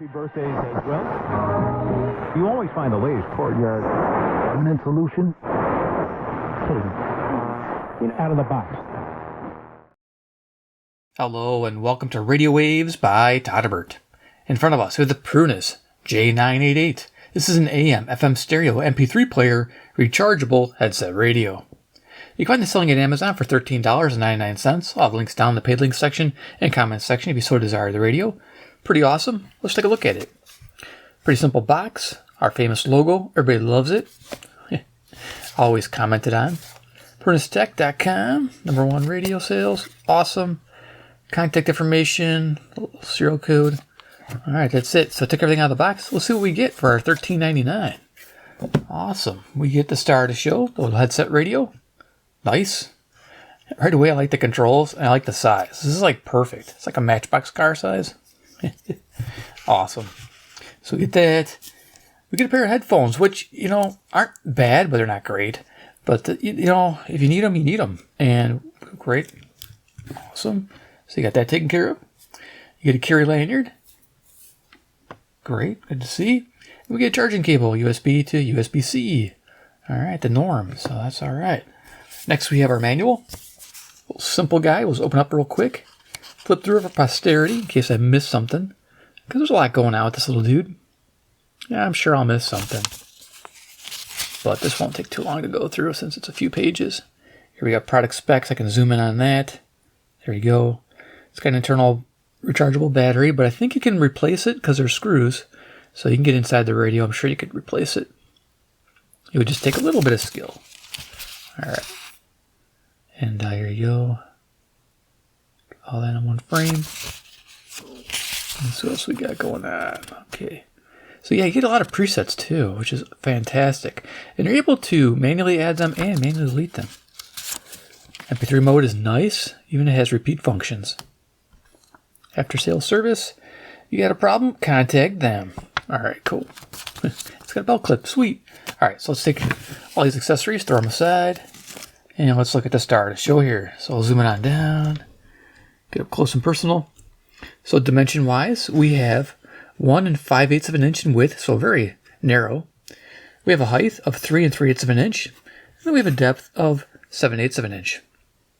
Happy birthdays as well. You always find the latest courtyard permanent solution. Out of the box. Hello and welcome to Radio Waves by todderbert. In front of us we have the Prunus J-988. This is an AM, FM stereo, MP3 player, rechargeable headset radio. You can find this selling at Amazon for $13.99. I'll have links down in the paid links section and comments section if you so desire the radio. Pretty awesome. Let's take a look at it. Pretty simple box. Our famous logo. Everybody loves it. Always commented on. PrunusTech.com. #1 radio sales. Awesome. Contact information. Serial code. Alright, that's it. So I took everything out of the box. Let's see what we get for our $13.99. Awesome. We get the star of the show. The little headset radio. Nice. Right away I like the controls and I like the size. This is like perfect. It's like a Matchbox car size. Awesome. So we get that. We get a pair of headphones, which, aren't bad, but they're not great. But, if you need them, you need them. And great. Awesome. So you got that taken care of. You get a carry lanyard. Great. Good to see. And we get a charging cable, USB to USB-C. All right, the norm. So that's all right. Next, we have our manual. Little simple guy. We'll just open up real quick. Flip through it for posterity in case I missed something. Because there's a lot going on with this little dude. Yeah, I'm sure I'll miss something. But this won't take too long to go through since it's a few pages. Here we got product specs. I can zoom in on that. There you go. It's got an internal rechargeable battery, but I think you can replace it because there's screws. So you can get inside the radio. I'm sure you could replace it. It would just take a little bit of skill. All right. And here you go. All that in one frame. Let's see what else we got going on. Okay. So yeah, you get a lot of presets too, which is fantastic. And you're able to manually add them and manually delete them. MP3 mode is nice. Even it has repeat functions. After sales service, you got a problem? Contact them. All right, cool. It's got a belt clip. Sweet. All right, so let's take all these accessories, throw them aside. And let's look at the star of the show here. So I'll zoom it on down. Get up close and personal. So dimension-wise, we have 1 5/8 of an inch in width, so very narrow. We have a height of 3 3/8 of an inch. And then we have a depth of 7/8 of an inch.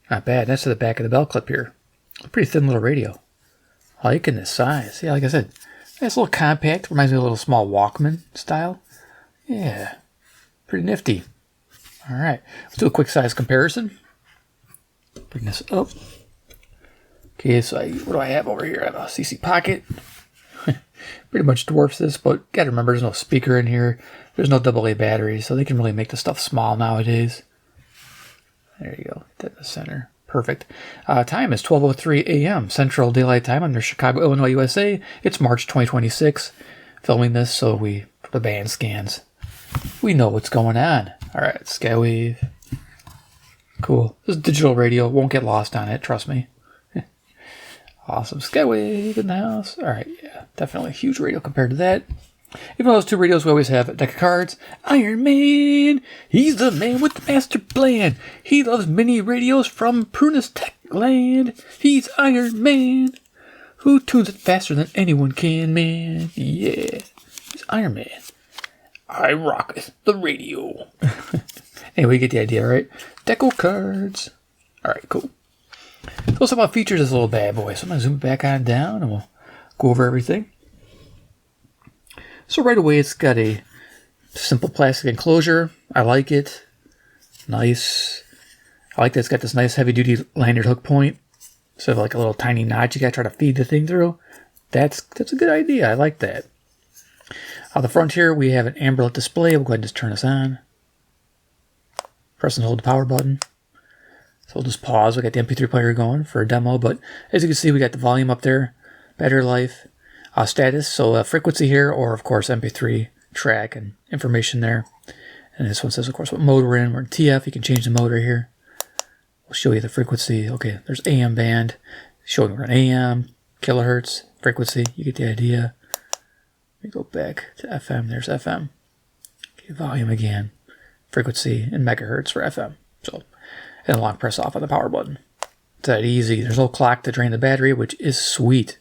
Not bad. That's to the back of the belt clip here. A pretty thin little radio. Liking this size. Yeah, like I said, nice little compact. Reminds me of a little small Walkman style. Yeah, pretty nifty. All right, let's do a quick size comparison. Bring this up. Okay, so what do I have over here? I have a CC Pocket. Pretty much dwarfs this, but gotta remember there's no speaker in here. There's no AA battery, so they can really make the stuff small nowadays. There you go, hit that in the center. Perfect. Time is 12:03 a.m. Central Daylight Time under Chicago, Illinois, USA. It's March 2026. Filming this so for the band scans, we know what's going on. All right, Skywave. Cool. This is digital radio. Won't get lost on it, trust me. Awesome. Skywave in the house. All right, yeah, definitely a huge radio compared to that. Even though those two radios, we always have a deck of cards. Iron Man, he's the man with the master plan. He loves mini radios from Prunus Tech Land. He's Iron Man, who tunes it faster than anyone can, man. Yeah, he's Iron Man. I rock the radio. Anyway, you get the idea, right? Deco cards. All right, cool. So let's talk about features of this little bad boy. So I'm going to zoom it back on down and we'll go over everything. So right away, it's got a simple plastic enclosure. I like it. Nice. I like that it's got this nice heavy-duty lanyard hook point. So like a little tiny notch you got to try to feed the thing through. That's a good idea. I like that. On the front here, we have an amber lit display. We'll go ahead and just turn this on. Press and hold the power button. So we'll just pause. We got the MP3 player going for a demo, but as you can see, we got the volume up there, battery life, status, so frequency here, or of course MP3 track and information there. And this one says, of course, what mode we're in. We're in TF. You can change the mode right here. We'll show you the frequency. Okay, there's AM band, showing we're in AM, kilohertz, frequency. You get the idea. Let me go back to FM. There's FM. Okay, volume again, frequency, and megahertz for FM. So, and a long press off on the power button. It's that easy. There's no clock to drain the battery, which is sweet.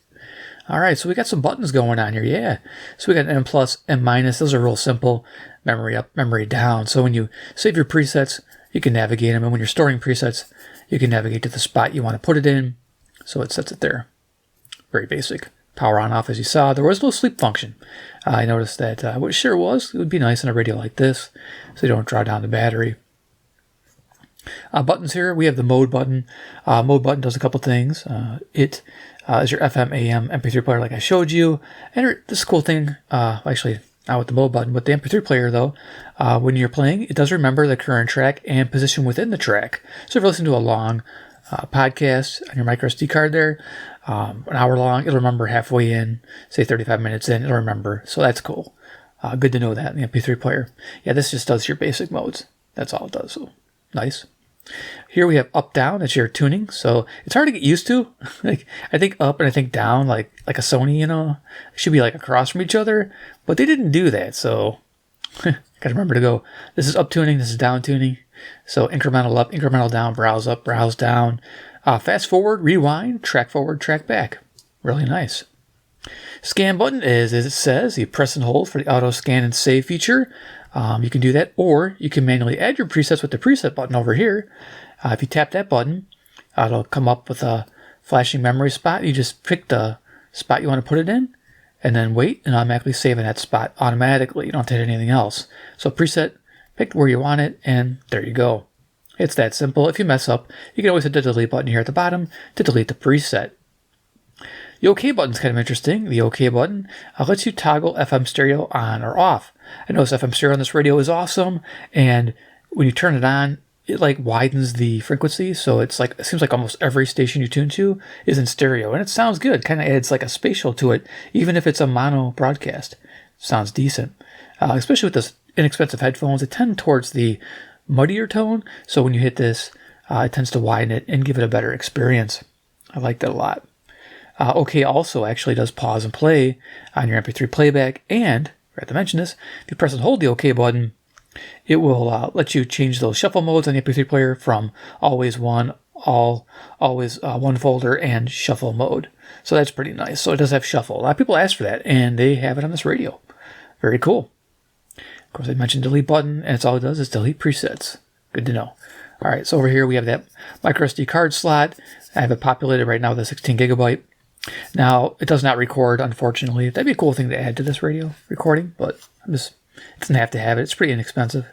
All right, so we got some buttons going on here, yeah. So we got M+, M-. Those are real simple. Memory up, memory down. So when you save your presets, you can navigate them. And when you're storing presets, you can navigate to the spot you want to put it in. So it sets it there. Very basic. Power on, off, as you saw. There was no sleep function. I noticed that what it sure was. It would be nice on a radio like this, so you don't draw down the battery. Buttons here, we have the mode button. Mode button does a couple things. It is your FM, AM, MP3 player like I showed you. And this cool thing, actually not with the mode button, but the MP3 player though, when you're playing, it does remember the current track and position within the track. So if you're listening to a long podcast on your micro SD card there, an hour long, it'll remember halfway in, say 35 minutes in, it'll remember. So that's cool. Good to know that in the MP3 player. Yeah, this just does your basic modes. That's all it does. So nice. Here we have up, down. That's your tuning. So it's hard to get used to. Like I think up and I think down, like a Sony, you know, should be like across from each other, but they didn't do that. So gotta remember to go. This is up tuning. This is down tuning. So incremental up, incremental down, browse up, browse down, fast forward, rewind, track forward, track back. Really nice. Scan button is, as it says, you press and hold for the auto scan and save feature. You can do that, or you can manually add your presets with the preset button over here. If you tap that button, it'll come up with a flashing memory spot. You just pick the spot you want to put it in, and then wait, and automatically save in that spot automatically. You don't have to hit anything else. So preset, pick where you want it, and there you go. It's that simple. If you mess up, you can always hit the delete button here at the bottom to delete the preset. The OK button is kind of interesting. The OK button lets you toggle FM stereo on or off. I notice FM stereo on this radio is awesome, and when you turn it on, it like widens the frequency, so it's like, it seems like almost every station you tune to is in stereo, and it sounds good. Kind of adds like a spatial to it, even if it's a mono broadcast. Sounds decent, especially with this inexpensive headphones. They tend towards the muddier tone, so when you hit this, it tends to widen it and give it a better experience. I like that a lot. OK also actually does pause and play on your MP3 playback, and forgot to mention this, if you press and hold the OK button, it will let you change those shuffle modes on the MP3 player from always one, always one folder, and shuffle mode. So that's pretty nice. So it does have shuffle. A lot of people ask for that, and they have it on this radio. Very cool. Of course, I mentioned delete button, and it's all it does is delete presets. Good to know. All right, so over here we have that micro SD card slot. I have it populated right now with a 16 gigabyte. Now, it does not record, unfortunately. That'd be a cool thing to add to this radio recording, but it doesn't have to have it. It's pretty inexpensive.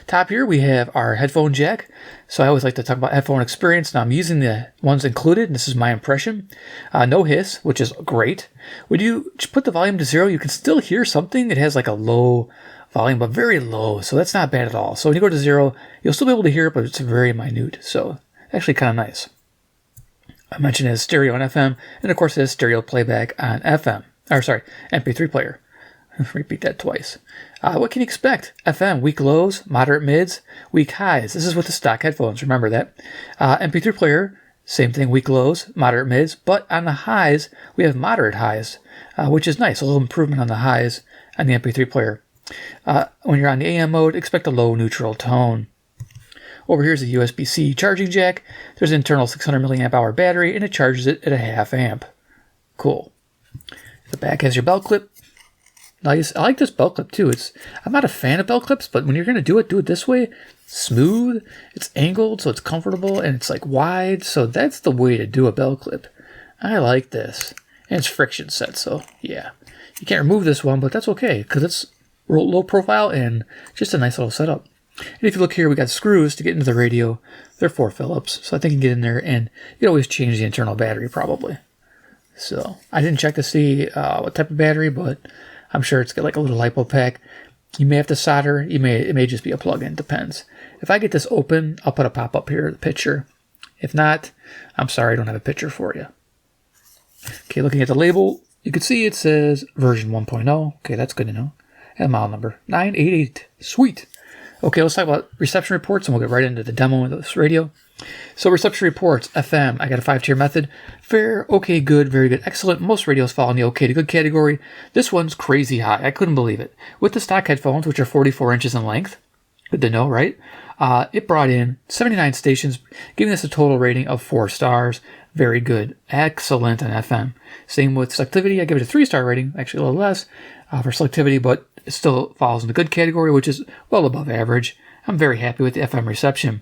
Top here, we have our headphone jack. So I always like to talk about headphone experience. Now, I'm using the ones included, and this is my impression. No hiss, which is great. When you put the volume to 0, you can still hear something. It has like a low volume, but very low, so that's not bad at all. So when you go to 0, you'll still be able to hear it, but it's very minute. So actually kind of nice. I mentioned it has stereo on FM, and of course it has stereo playback on MP3 player. Repeat that twice. What can you expect? FM, weak lows, moderate mids, weak highs. This is with the stock headphones, remember that. MP3 player, same thing, weak lows, moderate mids, but on the highs, we have moderate highs, which is nice, a little improvement on the highs on the MP3 player. When you're on the AM mode, expect a low neutral tone. Over here is a USB-C charging jack. There's an internal 600 milliamp hour battery, and it charges it at a half amp. Cool. The back has your belt clip. Nice. I like this belt clip too. I'm not a fan of belt clips, but when you're going to do it this way. Smooth. It's angled, so it's comfortable, and it's like wide. So that's the way to do a belt clip. I like this. And it's friction set, so yeah. You can't remove this one, but that's okay, because it's low profile and just a nice little setup. And if you look here, we got screws to get into the radio. They're 4 Phillips, so I think you can get in there, and you can always change the internal battery probably. So I didn't check to see what type of battery, but I'm sure it's got like a little LiPo pack. You may have to solder. It may just be a plug-in. Depends. If I get this open, I'll put a pop-up here, the picture. If not, I'm sorry, I don't have a picture for you. Okay, looking at the label, you can see it says version 1.0. Okay, that's good to know. And model number 988. Sweet. Okay, let's talk about reception reports, and we'll get right into the demo of this radio. So reception reports, FM, I got a 5-tier method. Fair, okay, good, very good, excellent. Most radios fall in the okay to good category. This one's crazy high. I couldn't believe it. With the stock headphones, which are 44 inches in length. Good to know, right? It brought in 79 stations, giving us a total rating of 4 stars. Very good. Excellent on FM. Same with selectivity. I give it a 3-star rating, actually a little less for selectivity, but it still falls in the good category, which is well above average. I'm very happy with the FM reception.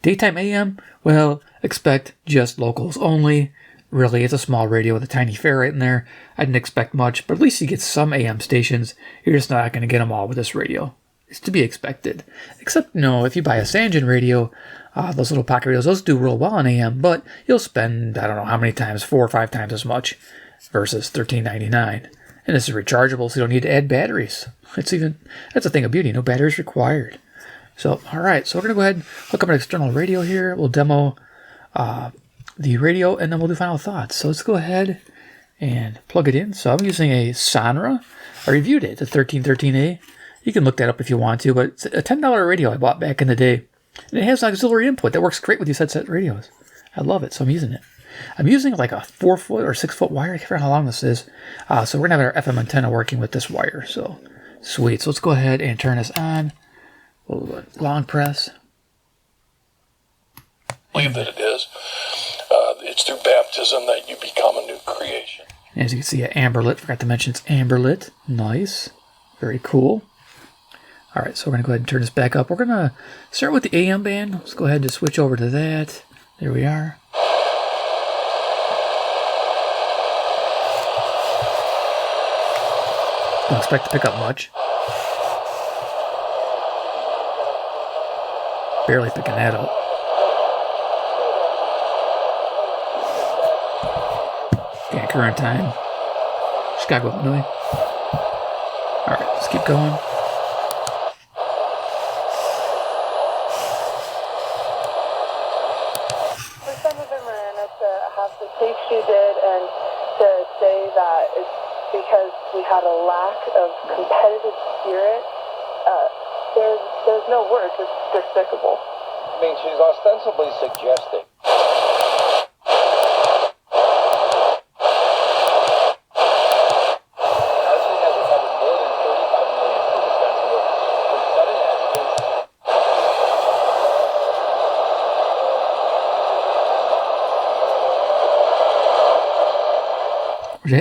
Daytime AM, well, expect just locals only. Really, it's a small radio with a tiny ferrite in there. I didn't expect much, but at least you get some AM stations. You're just not going to get them all with this radio. It's to be expected. Except, if you buy a Sangen radio, those little pocket radios, those do real well on AM, but you'll spend, I don't know how many times, 4 or 5 times as much versus $13.99. And this is rechargeable, so you don't need to add batteries. That's a thing of beauty. No batteries required. So, all right. So we're going to go ahead and hook up an external radio here. We'll demo the radio, and then we'll do final thoughts. So let's go ahead and plug it in. So I'm using a Sonra. I reviewed it, the 1313A. You can look that up if you want to, but it's a $10 radio I bought back in the day. And it has an auxiliary input that works great with these headset radios. I love it, so I'm using it. I'm using like a 4-foot or 6-foot wire. I can't remember how long this is. So we're going to have our FM antenna working with this wire. So sweet. So let's go ahead and turn this on. We'll long press. Believe that it is. It's through baptism that you become a new creation. As you can see, amber lit. Forgot to mention it's amber lit. Nice. Very cool. All right, so we're going to go ahead and turn this back up. We're going to start with the AM band. Let's go ahead and switch over to that. There we are. Don't expect to pick up much. Barely picking that up. Okay, current time. Chicago, Illinois. All right, let's keep going. For some of them, Miranda, to have the take she did and to say that it's because we had a lack of competitive spirit, there's no words. It's despicable. I mean, she's ostensibly suggesting.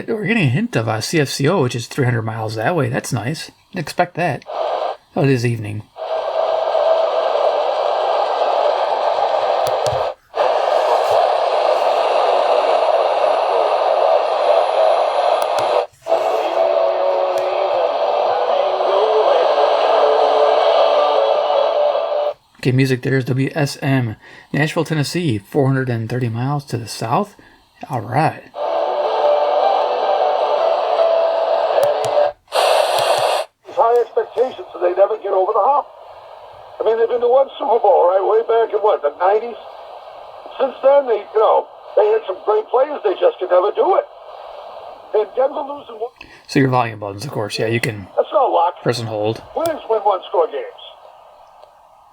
We're getting a hint of CFCO, which is 300 miles that way. That's nice. Didn't expect that. Oh, it is evening. Okay, music there is WSM, Nashville, Tennessee, 430 miles to the south. All right. High expectations, so they never get over the hump. I mean, they've been to one Super Bowl, right, way back in the 90s. Since then, they had some great players. They just could never do it. And Denver losing one. So your volume buttons, of course, yeah, you can That's not luck. press and hold, Winners win one-score games.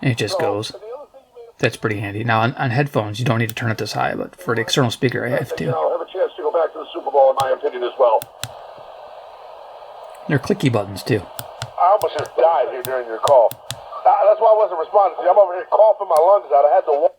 and it just goes. And the other thing you made That's pretty handy. Now, on headphones, you don't need to turn it this high, but for the external speaker, I have to. have a chance to go back to the Super Bowl, in my opinion, as well. They're clicky buttons, too. I almost just died here during your call. That's why I wasn't responding to you. I'm over here coughing my lungs out. I had to walk.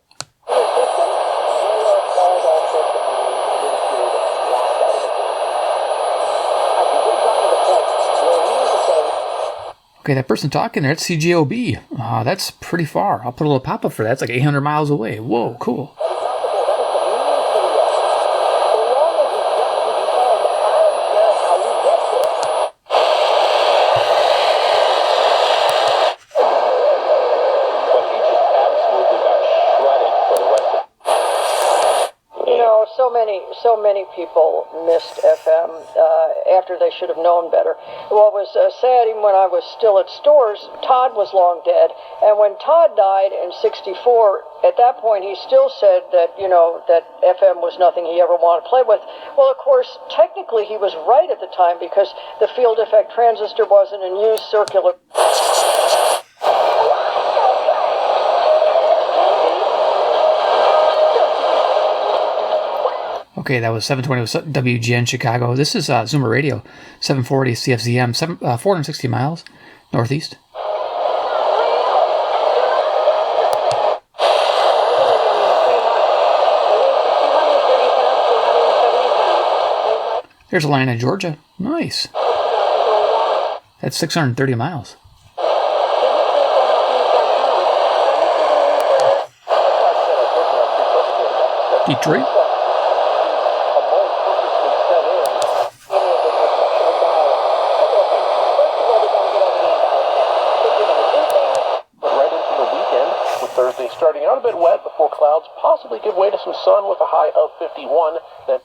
Okay, that person talking there, that's CJOB. That's pretty far. I'll put a little pop-up for that. It's like 800 miles away. Whoa, cool. So many people missed FM after they should have known better. What was sad, even when I was still at stores, Todd was long dead. And when Todd died in '64, at that point he still said that, that FM was nothing he ever wanted to play with. Well, of course, technically he was right at the time because the field effect transistor wasn't in use, circular. Okay, that was 720 WGN Chicago. This is Zoomer Radio, 740 CFZM, 460 miles northeast. There's Atlanta, Georgia. Nice. That's 630 miles. Detroit. Thursday starting out a bit wet before clouds possibly give way to some sun with a high of 51. Then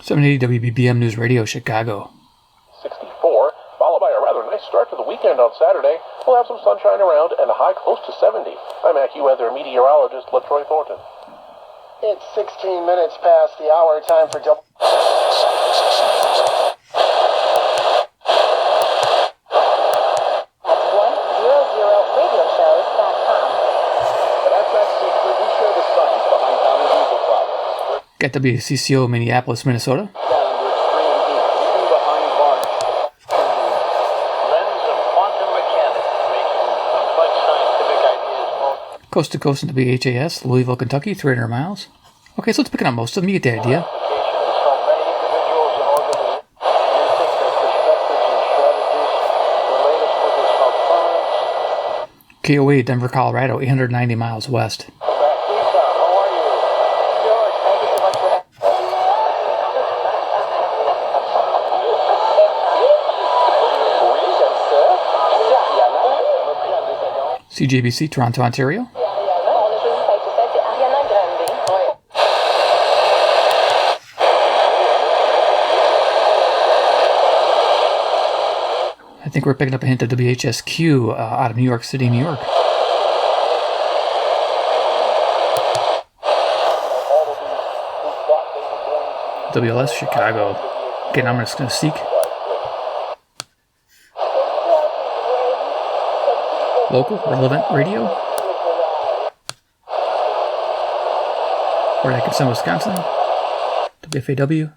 780 WBBM News Radio, Chicago. 64, followed by a rather nice start to the weekend on Saturday. We'll have some sunshine around and a high close to 70. I'm AccuWeather meteorologist LaTroy Thornton. It's 16 minutes past the hour. Time for double. Got WCCO Minneapolis, Minnesota. Coast to coast in WHAS, Louisville, Kentucky, 300 miles. Okay, so it's picking up most of them. You get the idea. KOA, Denver, Colorado, 890 miles west. CJBC, Toronto, Ontario. I think we're picking up a hint of WHSQ out of New York City, New York. WLS, Chicago. Again, I'm just going to seek. Local, relevant radio. Or Atkinson, Wisconsin. WFAW.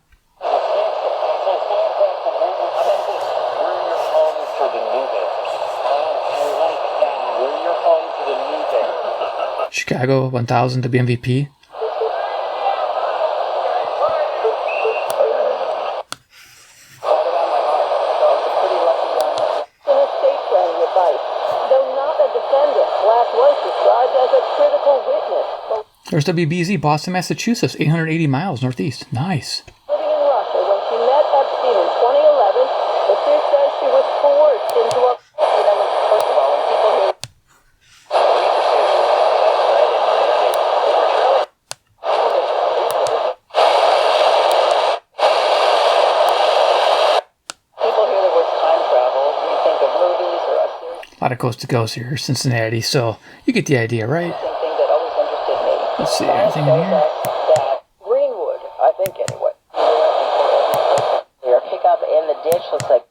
Chicago, 1000 WMVP. There's WBZ, Boston, Massachusetts, 880 miles northeast. Nice. Living in Russia, when she met Epstein in 2011, the sis says she was coerced into a... First of all, when people hear... People hear the word time travel, we think of movies or a series... A lot of coast to coast here, Cincinnati, so you get the idea, right? Let's see, anything in here? Greenwood, I think, anyway. Your pickup in the ditch looks like...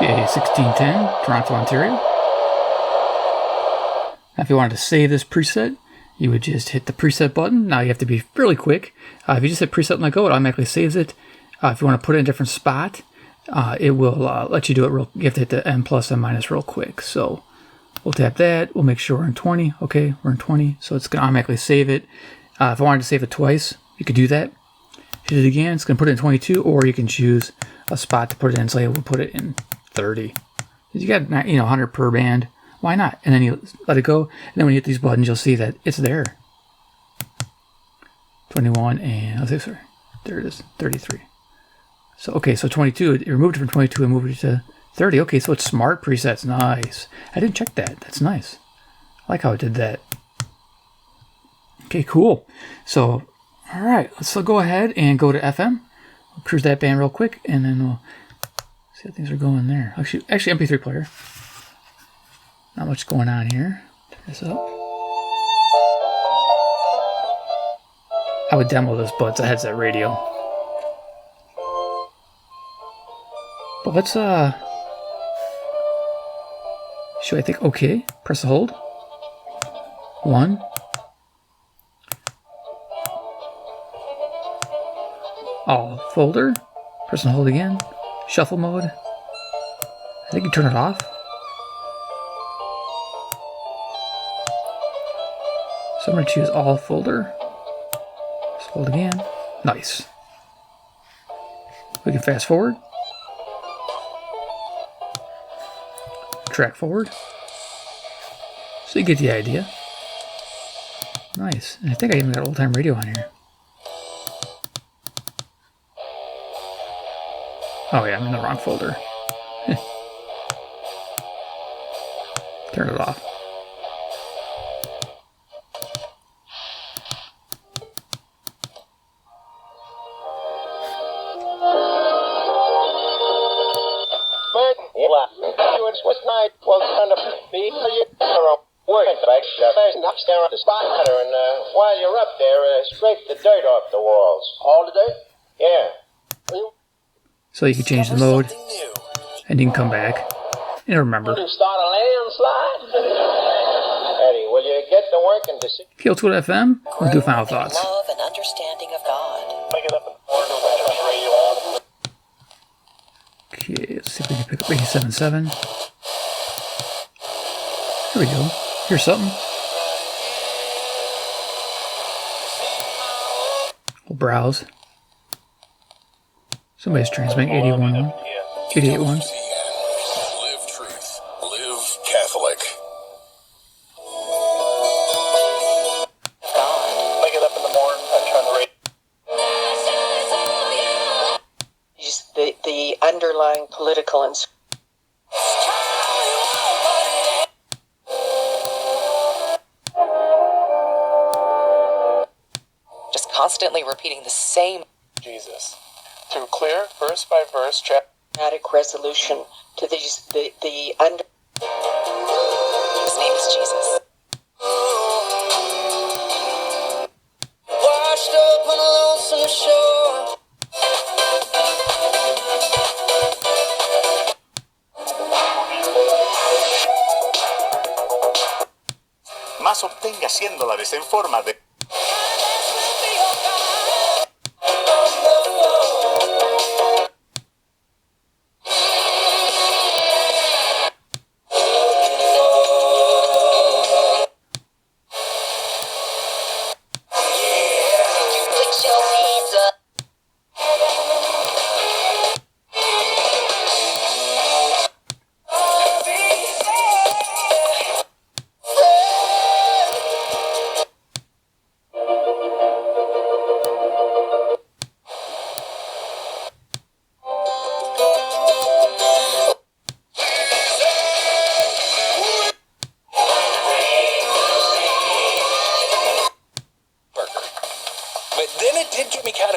Okay, 1610, Toronto, Ontario. Now, if you wanted to save this preset, you would just hit the preset button. Now you have to be fairly quick. If you just hit preset and let go, it automatically saves it. If you want to put it in a different spot, it will let you do it you have to hit the M plus, M minus real quick. So we'll tap that. We'll make sure we're in 20. Okay, we're in 20. So it's going to automatically save it. If I wanted to save it twice, you could do that. Hit it again. It's going to put it in 22, or you can choose a spot to put it in. Say we'll put it in 30. You got 100 per band. Why not? And then you let it go. And then when you hit these buttons, you'll see that it's there. 21 and There it is, 33. So, okay, so 22, it removed it from 22 and moved it to 30. Okay, so it's smart presets. Nice. I didn't check that. That's nice. I like how it did that. Okay, cool. So, all right, let's go ahead and go to FM. We'll cruise that band real quick, and then we'll see how things are going there. Actually, MP3 player. Not much going on here. Turn this up. I would demo this, but it's a headset radio. But let's, should I think okay? Press the hold. 1. All folder. Press and hold again. Shuffle mode. I think you turn it off. So I'm going to choose all folder. Just hold again. Nice. We can fast forward. Track forward. So you get the idea. Nice. And I think I even got old time radio on here. Oh yeah, I'm in the wrong folder. Turn it off. While you're up there, scrape the dirt off the walls. All the dirt? Yeah. So you can change the mode, and you can come back and remember. Start a landslide? Eddie, will you get to work and decide? Okay, let's go to FM. We'll do final thoughts. Love and understanding of God. Make it up in order. Okay, let's see if we can pick up 87.7. Here we go. Here's something. We'll browse. Somebody's transmitting 81.1. 88.1. Live truth. Live Catholic. Make it up in the morning. I turn the radio. Just the underlying political and just constantly repeating the same Jesus. Through clear, verse by verse, dramatic resolution to these the under. His name is Jesus. Washed up on a lonesome shore. Más obtenga haciéndola en forma de...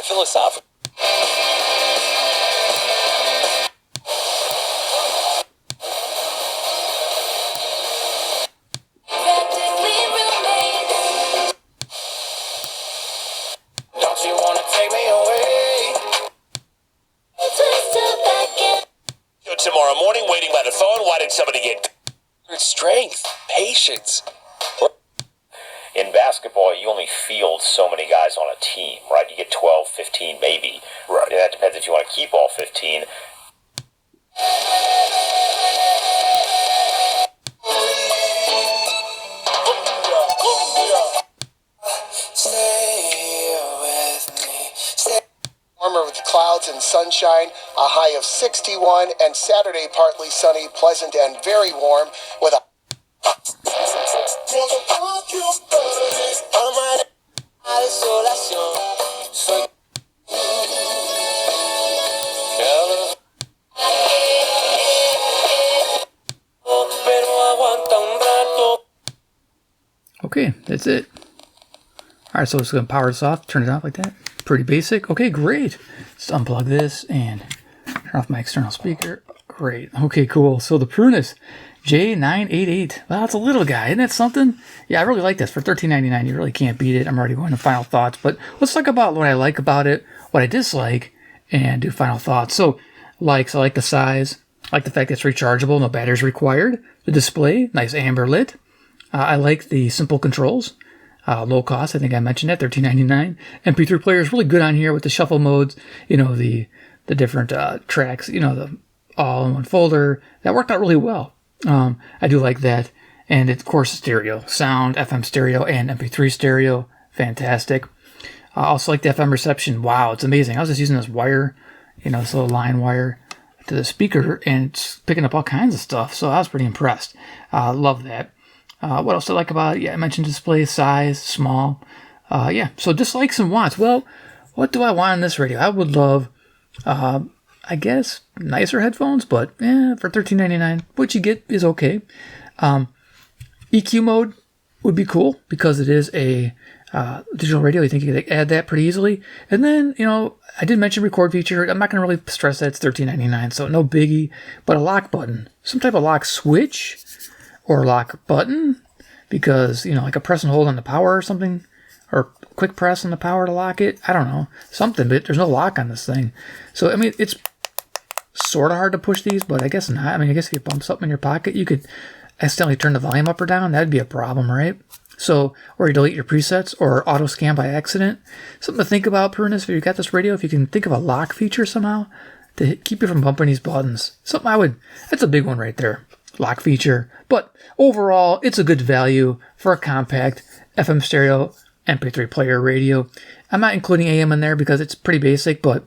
Philosophical. Don't you want to take me away? Tomorrow morning, waiting by the phone. Why did somebody get... Strength, patience. In basketball, you only field so many guys on a team, right? You get 12, 15, maybe. Right. And that depends if you want to keep all 15. Stay with me. Stay warmer with clouds and sunshine, a high of 61, and Saturday partly sunny, pleasant, and very warm with a... Okay, that's it. Alright, so it's going to power this off, turn it off like that. Pretty basic. Okay, great. Let's unplug this and turn off my external speaker. Great. Okay, cool. So the Prunus J-988. Well, that's a little guy. Isn't that something? Yeah, I really like this. For $13.99, you really can't beat it. I'm already going to final thoughts. But let's talk about what I like about it, what I dislike, and do final thoughts. So, I like the size. I like the fact that it's rechargeable. No batteries required. The display, nice amber lit. I like the simple controls. Low cost, I think I mentioned that, $13.99. MP3 player is really good on here with the shuffle modes. You know, the different tracks, you know, the all in one folder. That worked out really well. I do like that. And of course, stereo. Sound, FM stereo, and MP3 stereo. Fantastic. I also like the FM reception. Wow, it's amazing. I was just using this wire, you know, this little line wire to the speaker, and it's picking up all kinds of stuff. So I was pretty impressed. Love that. What else do I like about it? Yeah, I mentioned display size, small. Yeah, so dislikes and wants. Well, what do I want on this radio? I would love, I guess, nicer headphones, but for $13.99, what you get is okay. EQ mode would be cool because it is a digital radio. You think you could add that pretty easily. And then, you know, I did mention record feature. I'm not going to really stress that it's $13.99, so no biggie. But a lock button, some type of lock switch or lock button, because, you know, like a press and hold on the power or something, or quick press on the power to lock it. I don't know, something, but there's no lock on this thing. So, I mean, it's sort of hard to push these, but I guess not. I mean, I guess if you bump something in your pocket, you could accidentally turn the volume up or down. That'd be a problem, right? So, or you delete your presets or auto scan by accident. Something to think about, Prunus, if you got this radio, if you can think of a lock feature somehow to keep you from bumping these buttons. That's a big one right there. Lock feature. But overall, it's a good value for a compact FM stereo MP3 player radio. I'm not including AM in there because it's pretty basic, but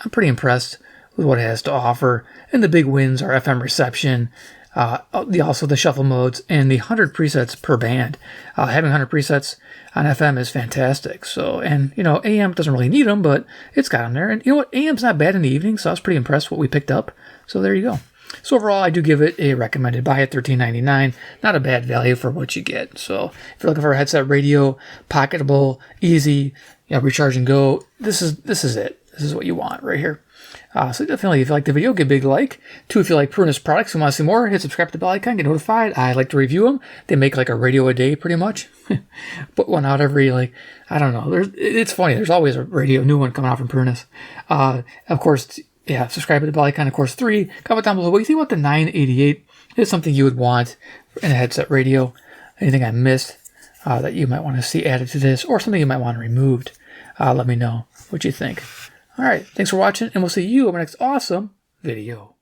I'm pretty impressed with what it has to offer. And the big wins are FM reception, also the shuffle modes, and the 100 presets per band. Having 100 presets on FM is fantastic. So, and, you know, AM doesn't really need them, but it's got them there. And you know what? AM's not bad in the evening, so I was pretty impressed with what we picked up. So there you go. So overall, I do give it a recommended buy at $13.99. Not a bad value for what you get. So if you're looking for a headset radio, pocketable, easy, you know, recharge and go, this is it. This is what you want right here. So definitely, if you like the video, give a big like. 2, if you like Prunus products and want to see more, hit subscribe to the bell icon, get notified. I like to review them. They make like a radio a day, pretty much. Put one out every, like, I don't know. It's funny. There's always a new one coming out from Prunus. Of course, yeah, subscribe to the bell icon. Of course, 3, comment down below what you think about the 988. Is something you would want in a headset radio? Anything I missed that you might want to see added to this, or something you might want removed? Let me know what you think. All right, thanks for watching, and we'll see you in my next awesome video.